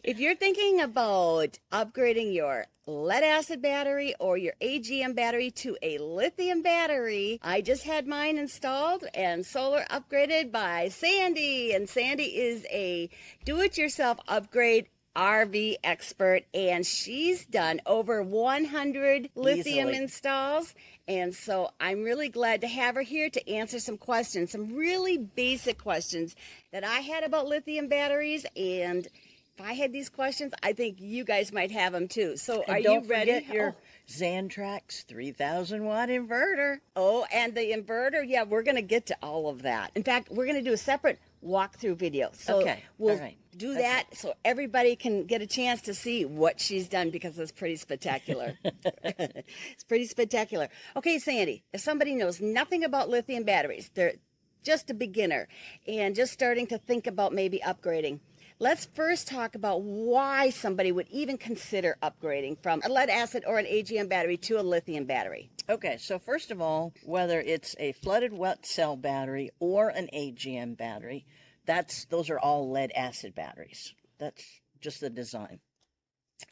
If you're thinking about upgrading your lead acid battery or your AGM battery to a lithium battery, I just had mine installed and solar upgraded by Sandy. And Sandy is a do-it-yourself upgrade RV expert, and she's done over 100 lithium installs. And so I'm really glad to have her here to answer some questions, some really basic questions that I had about lithium batteries. And if I had these questions, I think you guys might have them too. So are you ready? Don't forget your Xantrax 3000 watt inverter. Oh, and the inverter, yeah, we're going to get to all of that. In fact, we're going to do a separate walkthrough video. So we'll do that so everybody can get a chance to see what she's done, because it's pretty spectacular. It's pretty spectacular. Okay, Sandy, if somebody knows nothing about lithium batteries, they're just a beginner and just starting to think about maybe upgrading, let's first talk about why somebody would even consider upgrading from a lead acid or an AGM battery to a lithium battery. Okay, so first of all, whether it's a flooded wet cell battery or an AGM battery, those are all lead acid batteries. That's just the design.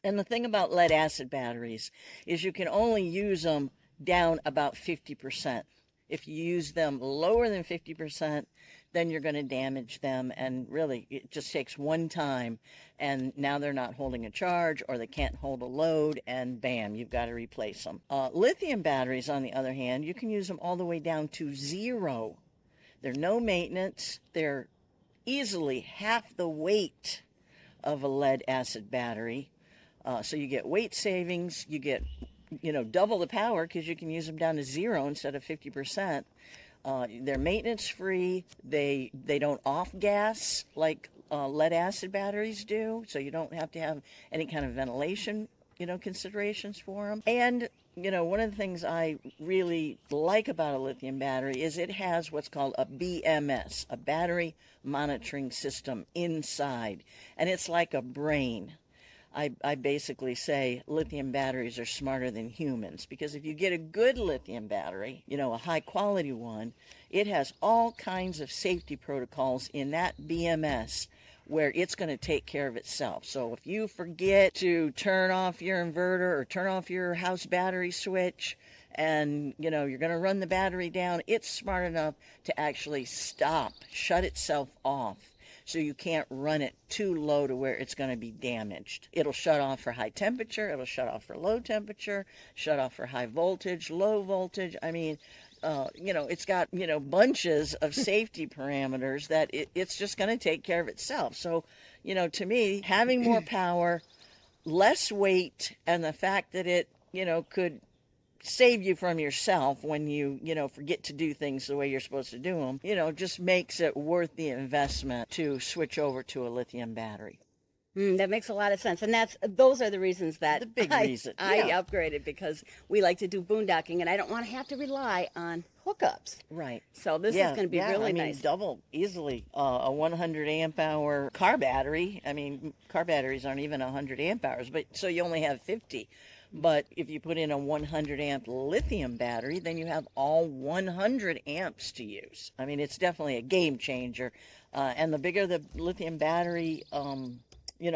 And the thing about lead acid batteries is you can only use them down about 50%. If you use them lower than 50%, then you're going to damage them, and really it just takes one time, and now they're not holding a charge, or they can't hold a load, and bam, you've got to replace them. Lithium batteries, on the other hand, you can use them all the way down to 0. They're no maintenance. They're easily half the weight of a lead acid battery. So you get weight savings, you get double the power, because you can use them down to 0 instead of 50%. They're maintenance free. They don't off gas like lead acid batteries do, so you don't have to have any kind of ventilation considerations for them. And one of the things I really like about a lithium battery is it has what's called a BMS, a battery monitoring system inside, and it's like a brain. I basically say lithium batteries are smarter than humans, because if you get a good lithium battery, a high quality one, it has all kinds of safety protocols in that BMS where it's going to take care of itself. So if you forget to turn off your inverter or turn off your house battery switch, and you're going to run the battery down, it's smart enough to actually shut itself off. So you can't run it too low to where it's going to be damaged. It'll shut off for high temperature, it'll shut off for low temperature, shut off for high voltage, low voltage. I mean, it's got, bunches of safety parameters that it's just going to take care of itself. So, to me, having more power, less weight, and the fact that it, could save you from yourself when you forget to do things the way you're supposed to do them, just makes it worth the investment to switch over to a lithium battery. That makes a lot of sense. And those are the reasons that I upgraded, because we like to do boondocking, and I don't want to have to rely on hookups. Right. So this is going to be really nice. Double easily a 100 amp hour car battery. I mean, car batteries aren't even 100 amp hours, but so you only have 50. But if you put in a 100 amp lithium battery, then you have all 100 amps to use. I mean, it's definitely a game changer. And the bigger the lithium battery,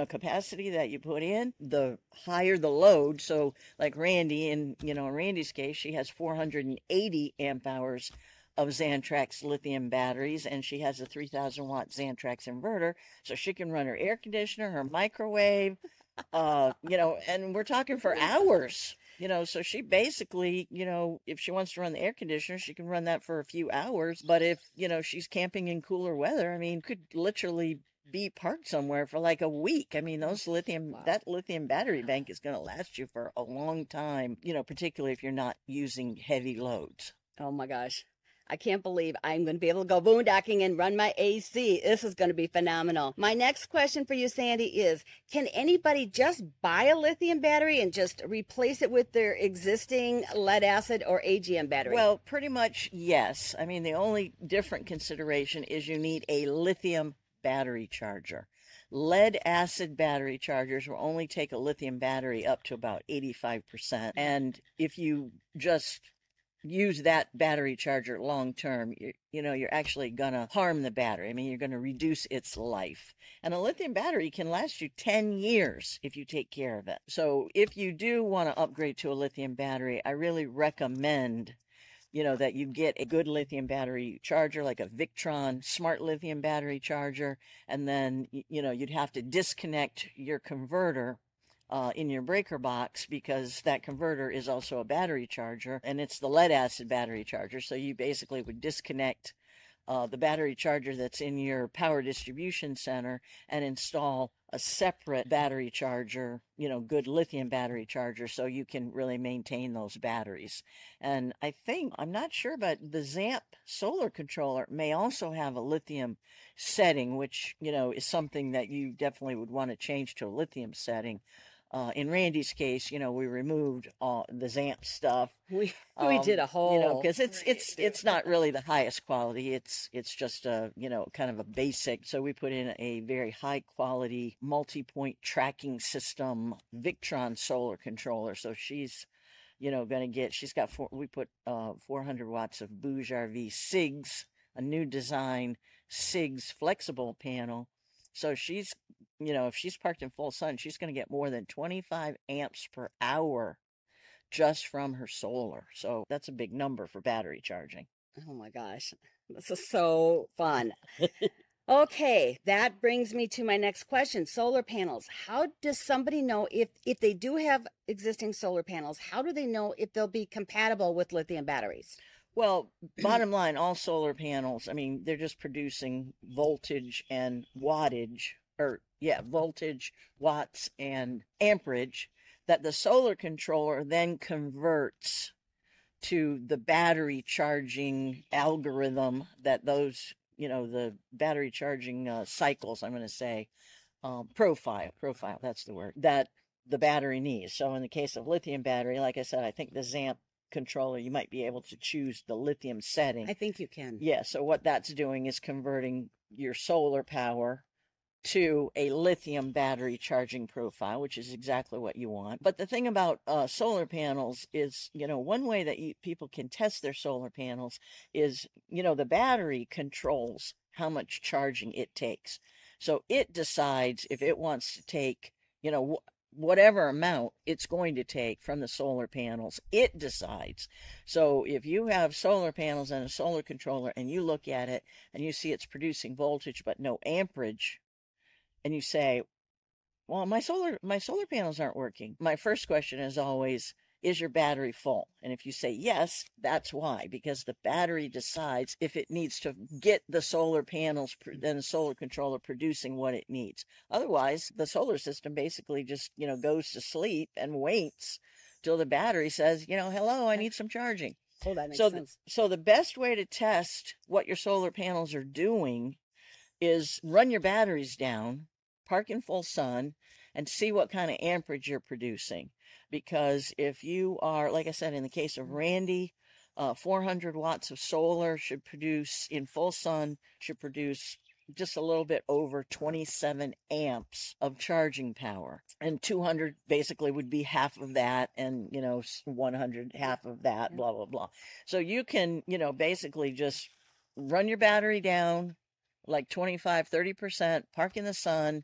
capacity that you put in, the higher the load. So like Randy, in Randy's case, she has 480 amp hours of Xantrax lithium batteries, and she has a 3000 watt Xantrax inverter. So she can run her air conditioner, her microwave, and we're talking for hours, so she basically, if she wants to run the air conditioner, she can run that for a few hours. But if, she's camping in cooler weather, I mean, could literally be parked somewhere for like a week. I mean, that lithium battery bank is going to last you for a long time, particularly if you're not using heavy loads. Oh my gosh. I can't believe I'm going to be able to go boondocking and run my AC. This is going to be phenomenal. My next question for you, Sandy, is can anybody just buy a lithium battery and just replace it with their existing lead acid or AGM battery? Well, pretty much yes. I mean, the only different consideration is you need a lithium battery charger. Lead acid battery chargers will only take a lithium battery up to about 85%. And if you just use that battery charger long term, you're actually going to harm the battery. I mean, you're going to reduce its life. And a lithium battery can last you 10 years if you take care of it. So if you do want to upgrade to a lithium battery, I really recommend that you get a good lithium battery charger, like a Victron smart lithium battery charger. And then, you'd have to disconnect your converter in your breaker box, because that converter is also a battery charger, and it's the lead acid battery charger. So you basically would disconnect the battery charger that's in your power distribution center and install a separate battery charger, good lithium battery charger, so you can really maintain those batteries. And I'm not sure, but the ZAMP solar controller may also have a lithium setting, which, is something that you definitely would want to change to a lithium setting. In Randy's case, we removed all the ZAMP stuff. We did a whole, because it's not really the highest quality. It's just a kind of a basic. So we put in a very high quality multi-point tracking system Victron solar controller. So she's we put 400 watts of Bouge RV SIGs, a new design SIGs flexible panel. So she's, if she's parked in full sun, she's going to get more than 25 amps per hour just from her solar. So that's a big number for battery charging. Oh my gosh, this is so fun. Okay, that brings me to my next question. Solar panels. How does somebody know if they do have existing solar panels, how do they know if they'll be compatible with lithium batteries? Well, bottom line, all solar panels, I mean, they're just producing voltage and wattage, voltage, watts, and amperage that the solar controller then converts to the battery charging algorithm that those, the battery charging cycles, I'm going to say, profile, that's the word, that the battery needs. So in the case of lithium battery, like I said, I think the ZAMP controller, you might be able to choose the lithium setting. I think you can. Yeah, so what that's doing is converting your solar power to a lithium battery charging profile, which is exactly what you want. But the thing about solar panels is, one way that people can test their solar panels is, the battery controls how much charging it takes. So it decides if it wants to take, whatever amount it's going to take from the solar panels, it decides. So if you have solar panels and a solar controller and you look at it and you see it's producing voltage but no amperage, and you say, well, my solar panels aren't working, my first question is always, is your battery full? And if you say yes, that's why, because the battery decides if it needs to get the solar panels, then the solar controller producing what it needs. Otherwise, the solar system basically just, goes to sleep and waits till the battery says, hello, I need some charging. Oh, that makes sense. So the best way to test what your solar panels are doing is run your batteries down, park in full sun, and see what kind of amperage you're producing. Because if you are, like I said, in the case of Randy, 400 watts of solar should produce, in full sun, should produce just a little bit over 27 amps of charging power. And 200 basically would be half of that, and, 100, half of that, blah, blah, blah. So you can, basically just run your battery down like 25, 30%, park in the sun,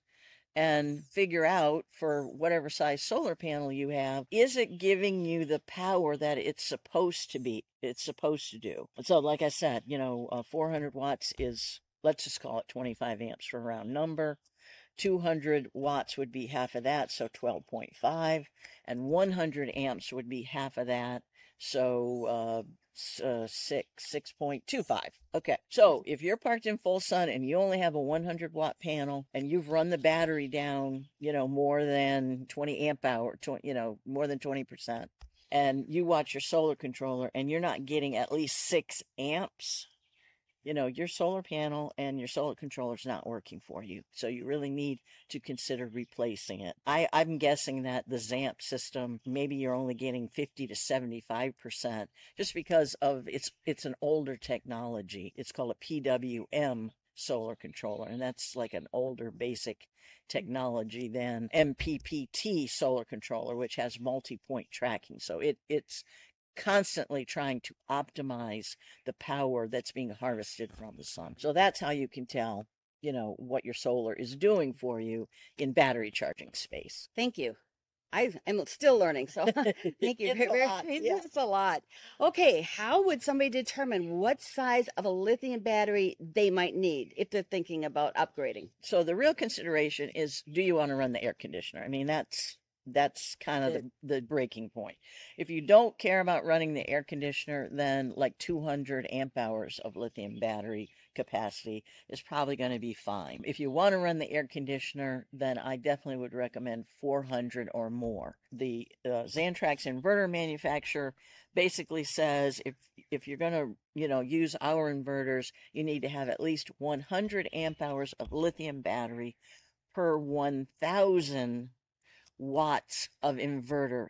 and figure out, for whatever size solar panel you have, is it giving you the power that it's supposed to do. So like I said, 400 watts is, let's just call it 25 amps for a round number. 200 watts would be half of that, so 12.5, and 100 amps would be half of that, so 6.25. Okay, so if you're parked in full sun and you only have a 100 watt panel and you've run the battery down, more than 20 amp hour, more than 20%, and you watch your solar controller and you're not getting at least 6 amps, your solar panel and your solar controller is not working for you. So you really need to consider replacing it. I'm guessing that the ZAMP system, maybe you're only getting 50 to 75%, just because of it's an older technology. It's called a PWM solar controller, and that's like an older basic technology than MPPT solar controller, which has multi-point tracking. So it's constantly trying to optimize the power that's being harvested from the sun. So that's how you can tell, what your solar is doing for you in battery charging space. Thank you. I'm still learning, so thank you. It's a lot, yeah. It's a lot. Okay, how would somebody determine what size of a lithium battery they might need if they're thinking about upgrading? So the real consideration is, do you want to run the air conditioner? I mean, that's kind of the breaking point. If you don't care about running the air conditioner, then like 200 amp hours of lithium battery capacity is probably going to be fine. If you want to run the air conditioner, then I definitely would recommend 400 or more. The Xantrax inverter manufacturer basically says if you're going to use our inverters, you need to have at least 100 amp hours of lithium battery per 1,000 watts of inverter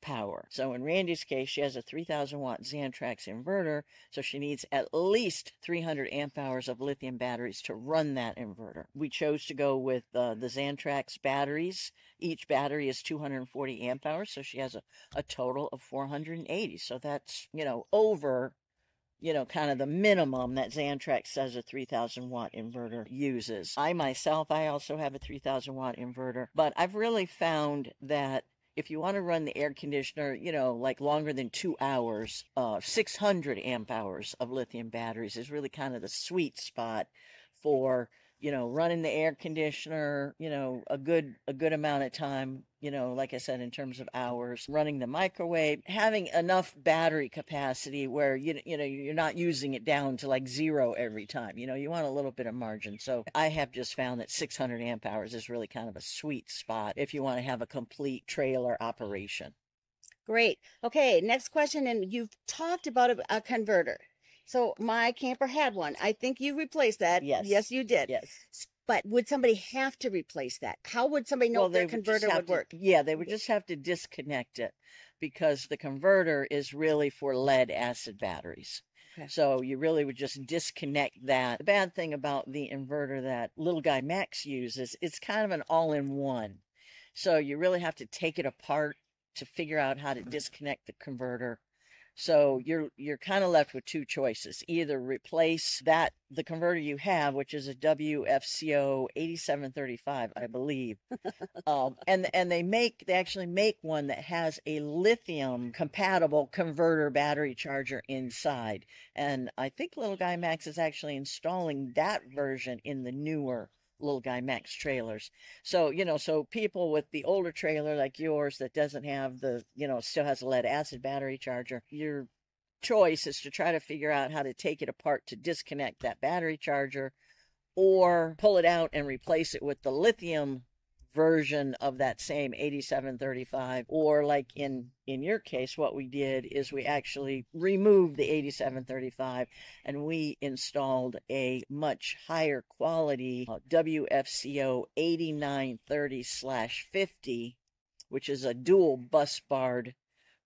power. So in Randy's case, she has a 3,000 watt Xantrax inverter, so she needs at least 300 amp hours of lithium batteries to run that inverter. We chose to go with the Xantrax batteries. Each battery is 240 amp hours, so she has a total of 480. So that's, over kind of the minimum that Xantrax says a 3,000 watt inverter uses. I also have a 3,000 watt inverter, but I've really found that if you want to run the air conditioner, like longer than 2 hours, 600 amp hours of lithium batteries is really kind of the sweet spot for, running the air conditioner, a good amount of time, like I said, in terms of hours, running the microwave, having enough battery capacity where, you're not using it down to like 0 every time. You want a little bit of margin. So I have just found that 600 amp hours is really kind of a sweet spot if you want to have a complete trailer operation. Great. Okay, next question. And you've talked about a converter. So my camper had one. I think you replaced that. Yes. Yes, you did. Yes. But would somebody have to replace that? How would somebody know if their converter would work? Yeah, they would just have to disconnect it because the converter is really for lead acid batteries. Okay. So you really would just disconnect that. The bad thing about the inverter that little guy Max uses, it's kind of an all-in-one. So you really have to take it apart to figure out how to disconnect the converter. So you're kind of left with two choices. Either replace the converter you have, which is a WFCO 8735, I believe. And they actually make one that has a lithium compatible converter battery charger inside. And I think Little Guy Max is actually installing that version in the newer Little Guy Max trailers. So, so people with the older trailer like yours that doesn't have still has a lead acid battery charger, your choice is to try to figure out how to take it apart to disconnect that battery charger or pull it out and replace it with the lithium version of that same 8735, or like in your case, what we did is we actually removed the 8735 and we installed a much higher quality WFCO 8930/50, which is a dual bus barred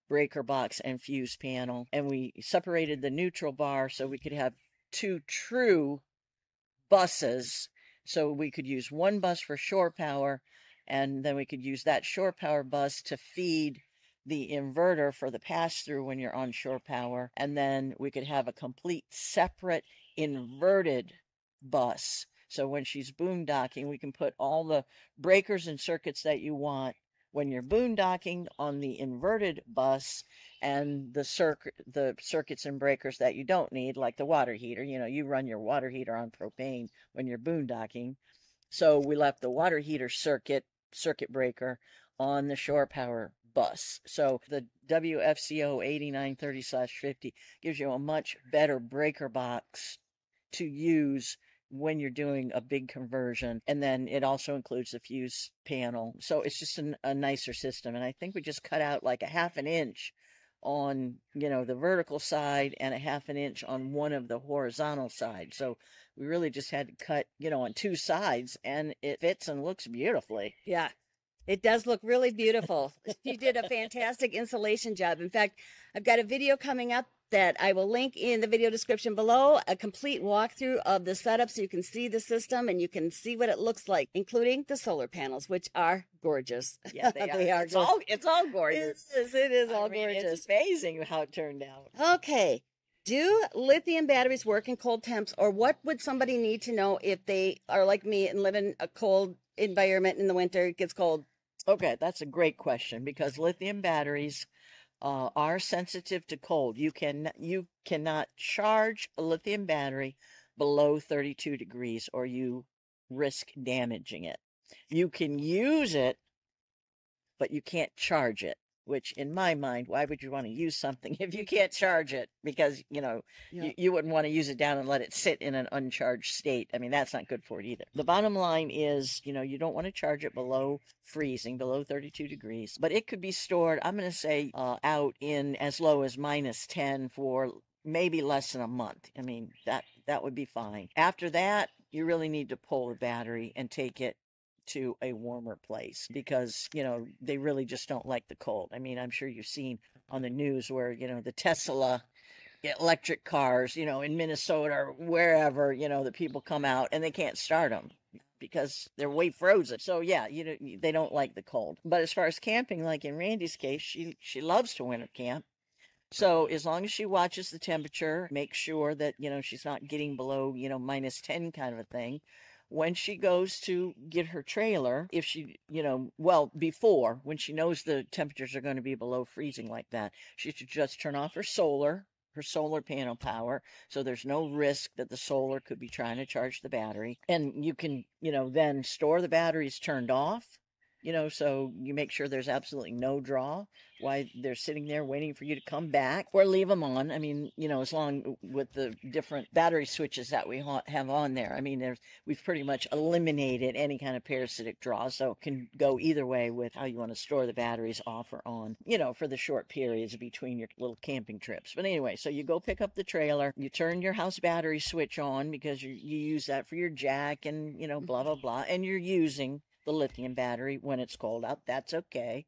breaker box and fuse panel, and we separated the neutral bar so we could have two true buses. So we could use one bus for shore power, and then we could use that shore power bus to feed the inverter for the pass-through when you're on shore power. And then we could have a complete separate inverted bus. So when she's boondocking, we can put all the breakers and circuits that you want when you're boondocking on the inverted bus, and the circuits and breakers that you don't need, like the water heater. You run your water heater on propane when you're boondocking. So we left the water heater circuit breaker on the shore power bus. So the WFCO 8930/50 gives you a much better breaker box to use when you're doing a big conversion. And then it also includes the fuse panel. So it's just a nicer system. And I think we just cut out like a half an inch on, the vertical side and a half an inch on one of the horizontal sides. So we really just had to cut, on two sides, and it fits and looks beautifully. Yeah. It does look really beautiful. She did a fantastic installation job. In fact, I've got a video coming up that I will link in the video description below, a complete walkthrough of the setup so you can see the system and you can see what it looks like, including the solar panels, which are gorgeous. Yeah, they are. It's all gorgeous. It is all gorgeous. It's amazing how it turned out. Okay. Do lithium batteries work in cold temps, or what would somebody need to know if they are like me and live in a cold environment in the winter, it gets cold? Okay, that's a great question because lithium batteries are sensitive to cold. You cannot charge a lithium battery below 32 degrees or you risk damaging it. You can use it, but you can't charge it, which in my mind, why would you want to use something if you can't charge it? Because, you wouldn't want to use it down and let it sit in an uncharged state. I mean, that's not good for it either. The bottom line is, you don't want to charge it below freezing, below 32 degrees, but it could be stored, I'm going to say, out in as low as -10 for maybe less than a month. I mean, that would be fine. After that, you really need to pull the battery and take it to a warmer place because, they really just don't like the cold. I mean, I'm sure you've seen on the news where, the Tesla electric cars, in Minnesota or wherever, the people come out and they can't start them because they're way frozen. So yeah, they don't like the cold. But as far as camping, like in Randy's case, she loves to winter camp. So as long as she watches the temperature, make sure that, she's not getting below, -10 kind of a thing. When she goes to get her trailer, if she, before, when she knows the temperatures are going to be below freezing like that, she should just turn off her solar panel power. So there's no risk that the solar could be trying to charge the battery. And you can, then store the batteries turned off, so you make sure there's absolutely no draw while they're sitting there waiting for you to come back, or leave them on. I mean, as long with the different battery switches that we have on there. I mean, we've pretty much eliminated any kind of parasitic draw, so it can go either way with how you want to store the batteries off or on, for the short periods between your little camping trips. But anyway, so you go pick up the trailer, you turn your house battery switch on because you use that for your jack and, blah, blah, blah, and you're using the lithium battery when it's cold out. That's okay.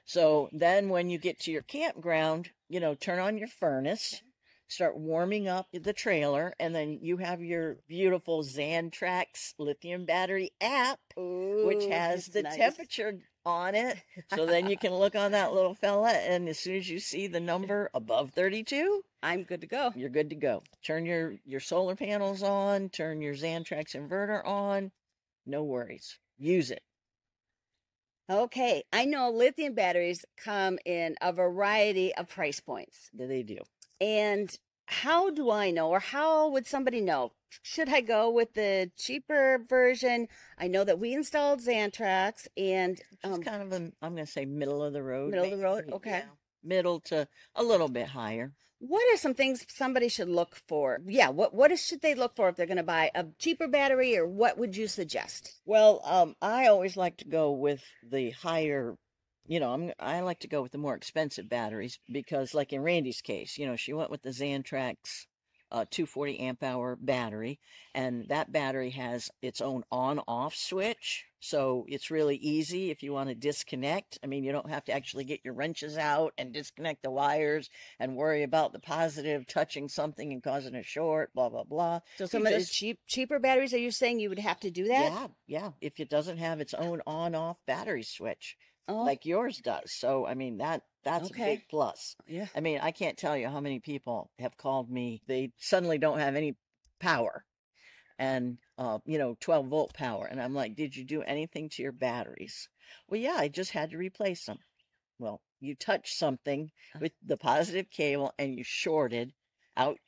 So then when you get to your campground, turn on your furnace, start warming up the trailer, and then you have your beautiful Xantrax lithium battery app, which has the temperature on it. So then you can look on that little fella, and as soon as you see the number above 32, I'm good to go. You're good to go. Turn your solar panels on, turn your Xantrax inverter on. No worries. Use it. Okay, I know lithium batteries come in a variety of price points. They do. And how do I know, or how would somebody know? Should I go with the cheaper version? I know that we installed Xantrax and kind of I'm going to say middle of the road. Middle of the road, okay. Yeah. Middle to a little bit higher. What are some things somebody should look for? Yeah, what should they look for if they're going to buy a cheaper battery, or what would you suggest? Well, I always like to go with the higher, I like to go with the more expensive batteries because, like in Randy's case, she went with the Xantrax 240 amp hour battery, and that battery has its own on-off switch. So it's really easy if you want to disconnect. I mean, you don't have to actually get your wrenches out and disconnect the wires and worry about the positive touching something and causing a short, blah, blah, blah. So some of the cheaper batteries, are you saying you would have to do that? Yeah. If it doesn't have its own on-off battery switch like yours does. So, I mean, that's a big plus. Yeah. I mean, I can't tell you how many people have called me. They suddenly don't have any power. And, 12-volt power. And I'm like, did you do anything to your batteries? Well, yeah, I just had to replace them. Well, you touched something with the positive cable and you shorted out.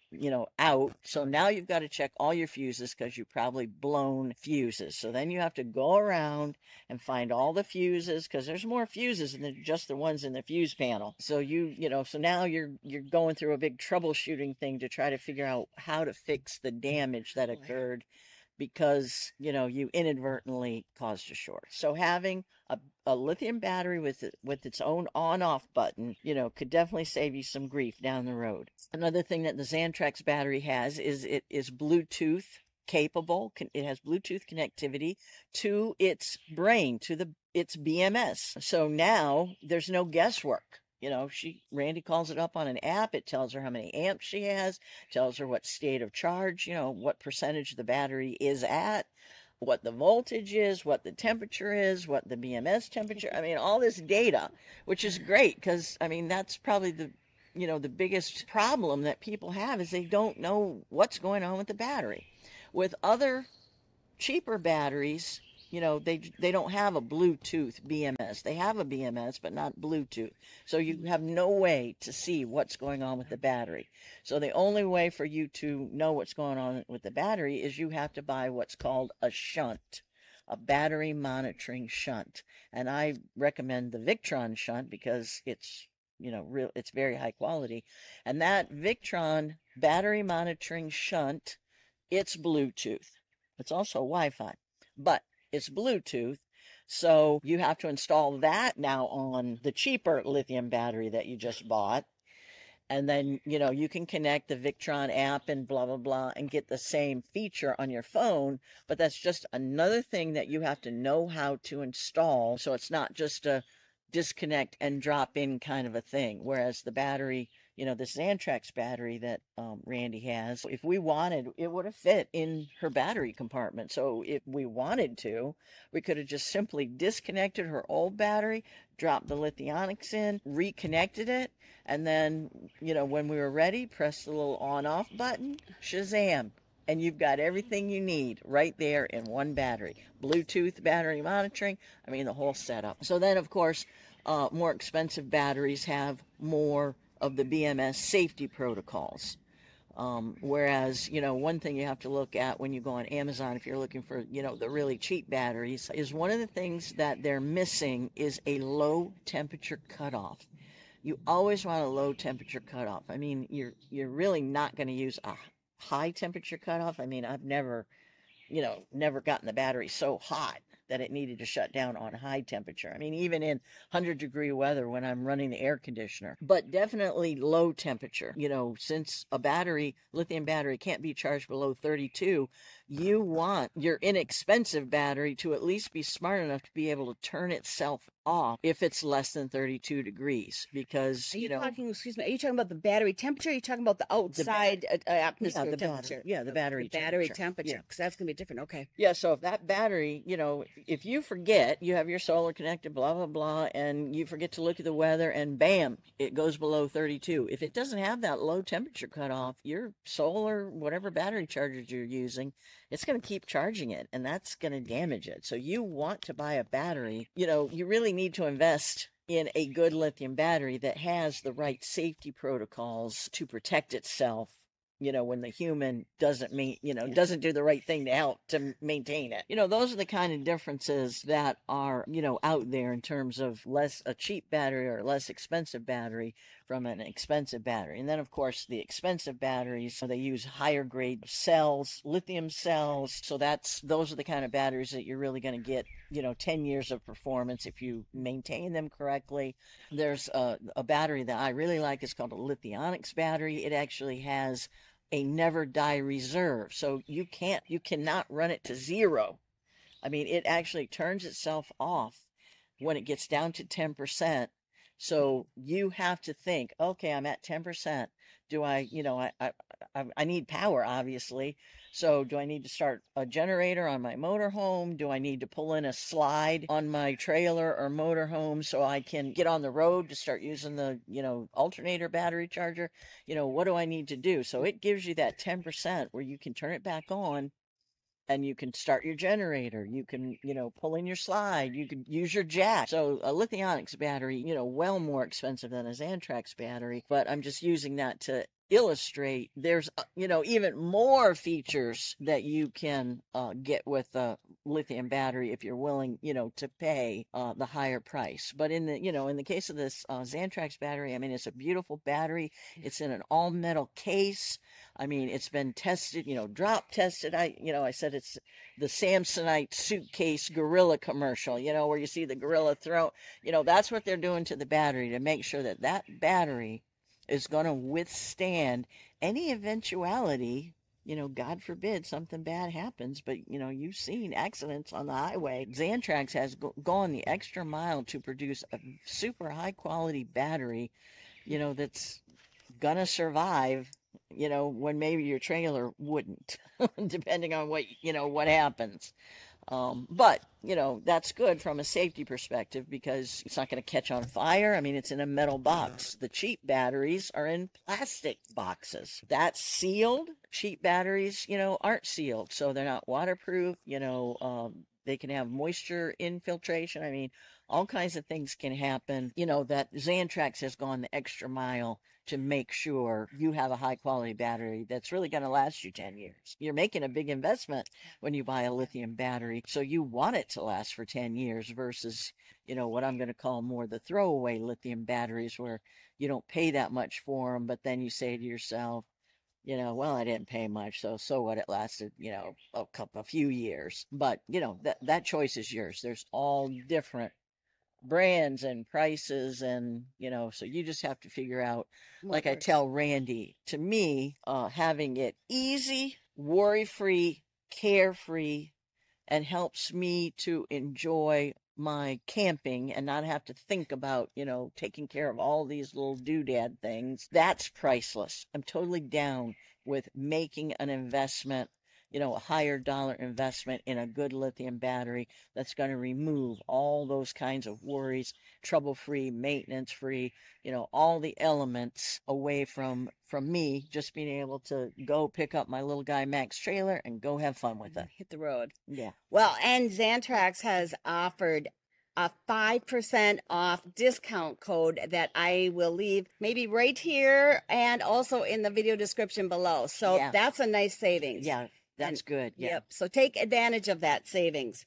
So now you've got to check all your fuses because you've probably blown fuses. So then you have to go around and find all the fuses because there's more fuses than just the ones in the fuse panel. So so now you're going through a big troubleshooting thing to try to figure out how to fix the damage that occurred because, you inadvertently caused a short. So having a lithium battery with its own on-off button, could definitely save you some grief down the road. Another thing that the Xantrax battery has is it is Bluetooth capable. It has Bluetooth connectivity to its brain, to the it's BMS. So now there's no guesswork. Randy calls it up on an app. It tells her how many amps she has, tells her what state of charge, what percentage the battery is at, what the voltage is, what the temperature is, what the BMS temperature. I mean, all this data, which is great because, that's probably the biggest problem that people have is they don't know what's going on with the battery. With other cheaper batteries, they don't have a Bluetooth BMS. They have a BMS, but not Bluetooth. So you have no way to see what's going on with the battery. So the only way for you to know what's going on with the battery is you have to buy what's called a shunt, a battery monitoring shunt. And I recommend the Victron shunt because it's, it's very high quality. And that Victron battery monitoring shunt, it's Bluetooth. It's also Wi-Fi, but it's Bluetooth, so you have to install that now on the cheaper lithium battery that you just bought. And then, you can connect the Victron app and blah, blah, blah, and get the same feature on your phone. But that's just another thing that you have to know how to install. So it's not just a disconnect and drop in kind of a thing. Whereas the battery, this Xantrax battery that Randy has, if we wanted, it would have fit in her battery compartment. So if we wanted to, we could have just simply disconnected her old battery, dropped the lithionics in, reconnected it, and then, when we were ready, press the little on-off button, shazam, and you've got everything you need right there in one battery. Bluetooth battery monitoring, the whole setup. So then, of course, more expensive batteries have more of the BMS safety protocols. Whereas, one thing you have to look at when you go on Amazon, if you're looking for, the really cheap batteries, is one of the things that they're missing is a low temperature cutoff. You always want a low temperature cutoff. You're really not going to use a high temperature cutoff. I've never gotten the battery so hot that it needed to shut down on high temperature. Even in 100-degree weather when I'm running the air conditioner, but definitely low temperature. Since a lithium battery can't be charged below 32, you want your inexpensive battery to at least be smart enough to be able to turn itself off if it's less than 32 degrees. Because, are you talking about the battery temperature? Or are you talking about the outside atmosphere temperature? The battery temperature, because that's going to be different. Okay. Yeah, so if that battery, if you forget, you have your solar connected, blah, blah, blah, and you forget to look at the weather, and bam, it goes below 32. If it doesn't have that low temperature cutoff, your solar, whatever battery chargers you're using, it's going to keep charging it, and that's going to damage it. So you want to buy a battery, you really need to invest in a good lithium battery that has the right safety protocols to protect itself, when the human doesn't doesn't do the right thing to help to maintain it. Those are the kind of differences that are, out there in terms of a cheap battery or less expensive battery from an expensive battery. And then, of course, the expensive batteries, they use higher grade cells, lithium cells. So those are the kind of batteries that you're really going to get, 10 years of performance if you maintain them correctly. There's a battery that I really like. It's called a lithionics battery. It actually has a never die reserve. So you cannot run it to zero. It actually turns itself off when it gets down to 10%. So you have to think, okay, I'm at 10%. Do I need power, obviously. So do I need to start a generator on my motorhome? Do I need to pull in a slide on my trailer or motorhome so I can get on the road to start using the, alternator battery charger? What do I need to do? So it gives you that 10% where you can turn it back on and you can start your generator. You can, pull in your slide. You can use your jack. So a lithionics battery, well more expensive than a Xantrax battery, but I'm just using that to illustrate there's even more features that you can get with a lithium battery if you're willing to pay the higher price. But in the case of this Xantrax battery, it's a beautiful battery. It's in an all metal case. It's been tested, drop tested. I said it's the Samsonite suitcase gorilla commercial, where you see the gorilla throw, that's what they're doing to the battery to make sure that battery is going to withstand any eventuality you know, God forbid something bad happens, but you know, you've seen accidents on the highway. Xantrax has gone the extra mile to produce a super high quality battery, you know, that's gonna survive, you know, when maybe your trailer wouldn't, depending on what, you know, what happens. But, you know, that's good from a safety perspective because it's not going to catch on fire. I mean, it's in a metal box. The cheap batteries are in plastic boxes. That's sealed. Cheap batteries, you know, aren't sealed. So they're not waterproof. You know, they can have moisture infiltration. I mean, all kinds of things can happen. You know, that Xantrax has gone the extra mile to make sure you have a high quality battery that's really going to last you 10 years. You're making a big investment when you buy a lithium battery, so you want it to last for 10 years versus, you know, what I'm going to call more the throwaway lithium batteries where you don't pay that much for them, but then you say to yourself, you know, well, I didn't pay much, so what, it lasted, you know, a few years. But, you know, that choice is yours. There's all different brands and prices, and you know, so you just have to figure out, like I tell Randy, to me, having it easy, worry-free, carefree, and helps me to enjoy my camping and not have to think about, you know, taking care of all these little doodad things. That's priceless. I'm totally down with making an investment, you know, a higher dollar investment in a good lithium battery that's going to remove all those kinds of worries, trouble-free, maintenance-free, you know, all the elements away from me, just being able to go pick up my little guy Max trailer and go have fun with it. Hit the road. Yeah. Well, and Xantrax has offered a 5% off discount code that I will leave maybe right here and also in the video description below. So that's a nice savings. Yeah. That's good. Yeah. Yep. So take advantage of that savings.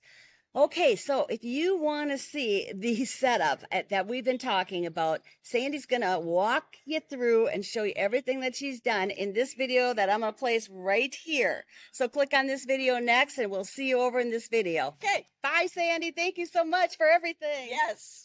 Okay, so if you want to see the setup that we've been talking about, Sandy's going to walk you through and show you everything that she's done in this video that I'm going to place right here. So click on this video next and we'll see you over in this video. Okay, bye, Sandy. Thank you so much for everything. Yes.